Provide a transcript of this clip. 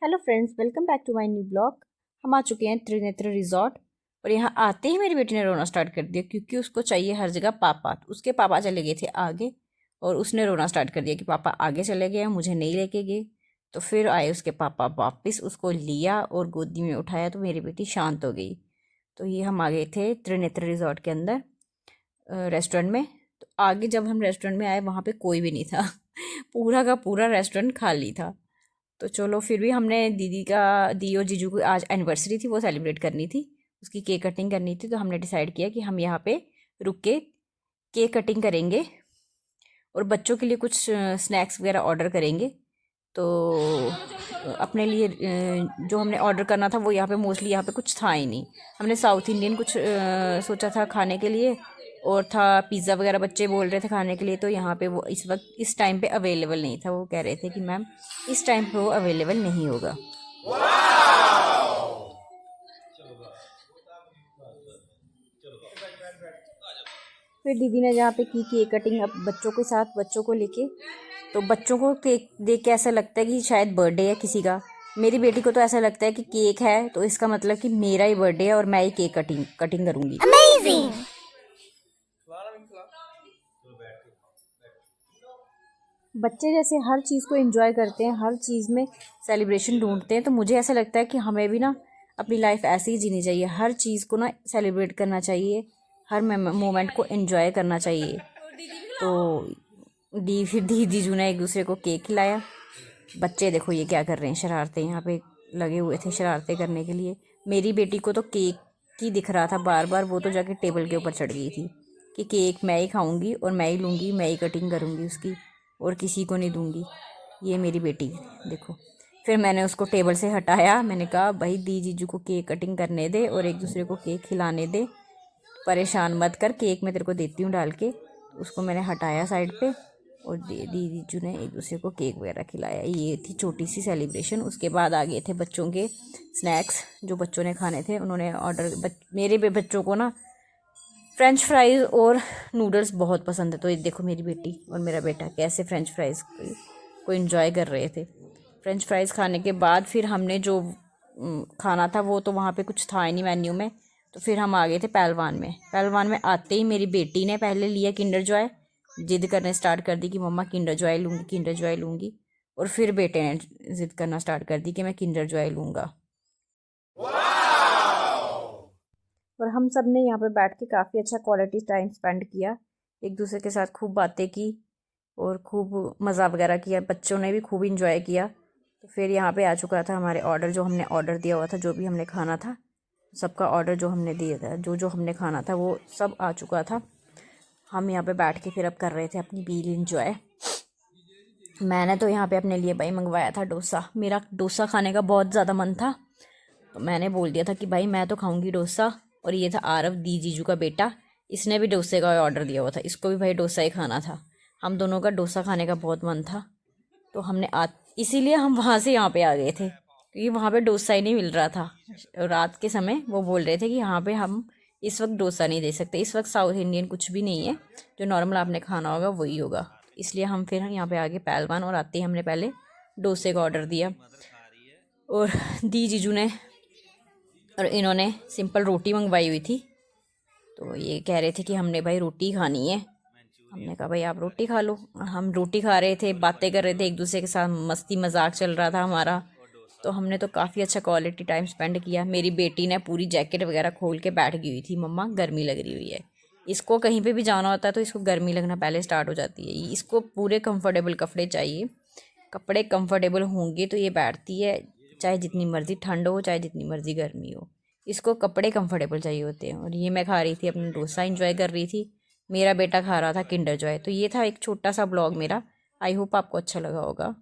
Hello friends, welcome back to my new blog. हम आ चुके हैं त्रिनेत्र रिजॉर्ट। और यहाँ आते ही मेरी बेटी ने रोना स्टार्ट कर दिया क्योंकि उसको चाहिए हर जगह पापा। तो उसके पापा चले गए थे आगे और उसने रोना स्टार्ट कर दिया कि पापा आगे चले गए, मुझे नहीं लेके गए। तो फिर आए उसके पापा, वापस उसको लिया और गोदी में उठाया तो मेरी बेटी शांत हो गई। तो ये हम आ गए थे त्रिनेत्र रिजॉर्ट के अंदर रेस्टोरेंट में। तो आगे जब हम रेस्टोरेंट में आए वहाँ पे कोई भी नहीं था पूरा का पूरा रेस्टोरेंट खाली था। तो चलो फिर भी हमने दी और जीजू की आज एनिवर्सरी थी, वो सेलिब्रेट करनी थी, उसकी केक कटिंग करनी थी। तो हमने डिसाइड किया कि हम यहाँ पे रुक के केक कटिंग करेंगे और बच्चों के लिए कुछ स्नैक्स वगैरह ऑर्डर करेंगे। तो अपने लिए जो हमने ऑर्डर करना था वो यहाँ पे मोस्टली यहाँ पे कुछ था ही नहीं। हमने साउथ इंडियन कुछ सोचा था खाने के लिए, और था पिज़्ज़ा वगैरह, बच्चे बोल रहे थे खाने के लिए। तो यहाँ पे वो इस वक्त इस टाइम पे अवेलेबल नहीं था। वो कह रहे थे कि मैम इस टाइम पे वो अवेलेबल नहीं होगा। फिर दीदी ने जहाँ पे की केक कटिंग अब बच्चों के साथ, बच्चों को लेके, तो बच्चों को केक देख के ऐसा लगता है कि शायद बर्थडे है किसी का। मेरी बेटी को तो ऐसा लगता है कि केक है तो इसका मतलब कि मेरा ही बर्थडे है और मैं ही केक कटिंग करूँगी। अमेजिंग। बच्चे जैसे हर चीज़ को एंजॉय करते हैं, हर चीज़ में सेलिब्रेशन ढूंढते हैं, तो मुझे ऐसा लगता है कि हमें भी ना अपनी लाइफ ऐसे ही जीनी चाहिए। हर चीज़ को ना सेलिब्रेट करना चाहिए, हर मोमेंट को एंजॉय करना चाहिए। तो फिर दीजू ने एक दूसरे को केक खिलाया। बच्चे देखो ये क्या कर रहे हैं, शरारतें यहाँ पे लगे हुए थे शरारतें करने के लिए। मेरी बेटी को तो केक ही दिख रहा था बार बार, वो तो जाके टेबल के ऊपर चढ़ गई थी कि केक मैं ही खाऊंगी और मैं ही लूँगी, मैं ही कटिंग करूँगी उसकी, और किसी को नहीं दूँगी। ये मेरी बेटी देखो। फिर मैंने उसको टेबल से हटाया, मैंने कहा भाई दी जीजू को केक कटिंग करने दे और एक दूसरे को केक खिलाने दे, परेशान मत कर, केक मैं तेरे को देती हूँ डाल के। उसको मैंने हटाया साइड पे और दीजू ने एक दूसरे को केक वगैरह खिलाया। ये थी छोटी सी सेलिब्रेशन। उसके बाद आ गए थे बच्चों के स्नैक्स जो बच्चों ने खाने थे। उन्होंने मेरे बच्चों को ना फ्रेंच फ्राइज़ और नूडल्स बहुत पसंद है। तो ये देखो मेरी बेटी और मेरा बेटा कैसे फ्रेंच फ्राइज़ को एंजॉय कर रहे थे। फ्रेंच फ्राइज़ खाने के बाद फिर हमने जो खाना था वो तो वहाँ पे कुछ था ही नहीं मेन्यू में। तो फिर हम आ गए थे पहलवान में। पहलवान में आते ही मेरी बेटी ने पहले लिया किंडर जॉय, जिद करने स्टार्ट कर दी कि मम्मा किंडर जॉय लूँगी, किंडर जॉय लूँगी। और फिर बेटे ने जिद करना स्टार्ट कर दी कि मैं किंडर जॉय लूँगा। और हम सब ने यहाँ पे बैठ के काफ़ी अच्छा क्वालिटी टाइम स्पेंड किया, एक दूसरे के साथ खूब बातें की और खूब मज़ा वगैरह किया। बच्चों ने भी खूब इंजॉय किया। तो फिर यहाँ पे आ चुका था हमारे ऑर्डर, जो हमने ऑर्डर दिया हुआ था, जो भी हमने खाना था सबका ऑर्डर जो हमने दिया था, जो जो हमने खाना था वो सब आ चुका था। हम यहाँ पे बैठ के फिर अब कर रहे थे अपनी मील इंजॉय। मैंने तो यहाँ पे अपने लिए भाई मंगवाया था डोसा। मेरा डोसा खाने का बहुत ज़्यादा मन था, तो मैंने बोल दिया था कि भाई मैं तो खाऊंगी डोसा। और ये था आरव, दी जीजू का बेटा, इसने भी डोसे का ऑर्डर दिया हुआ था, इसको भी भाई डोसा ही खाना था। हम दोनों का डोसा खाने का बहुत मन था। तो इसीलिए हम वहाँ से यहाँ पे आ गए थे क्योंकि वहाँ पे डोसा ही नहीं मिल रहा था। रात के समय वो बोल रहे थे कि यहाँ पे हम इस वक्त डोसा नहीं दे सकते, इस वक्त साउथ इंडियन कुछ भी नहीं है, जो नॉर्मल आपने खाना होगा वही होगा। इसलिए हम फिर यहाँ पे आगे पहलवान, और आते ही हमने पहले डोसे का ऑर्डर दिया। और दी जीजू ने और इन्होंने सिंपल रोटी मंगवाई हुई थी। तो ये कह रहे थे कि हमने भाई रोटी खानी है। हमने कहा भाई आप रोटी खा लो। हम रोटी खा रहे थे, बातें कर रहे थे एक दूसरे के साथ, मस्ती मजाक चल रहा था हमारा। तो हमने तो काफ़ी अच्छा क्वालिटी टाइम स्पेंड किया। मेरी बेटी ने पूरी जैकेट वगैरह खोल के बैठ गई हुई थी, मम्मा गर्मी लग रही हुई है। इसको कहीं पे भी जाना होता है तो इसको गर्मी लगना पहले स्टार्ट हो जाती है। इसको पूरे कंफर्टेबल कपड़े चाहिए, कपड़े कंफर्टेबल होंगे तो ये बैठती है, चाहे जितनी मर्ज़ी ठंड हो चाहे जितनी मर्ज़ी गर्मी हो, इसको कपड़े कंफर्टेबल चाहिए होते हैं। और ये मैं खा रही थी अपना डोसा, इंजॉय कर रही थी। मेरा बेटा खा रहा था किंडर जॉय। तो ये था एक छोटा सा ब्लॉग मेरा। आई होप आपको अच्छा लगा होगा।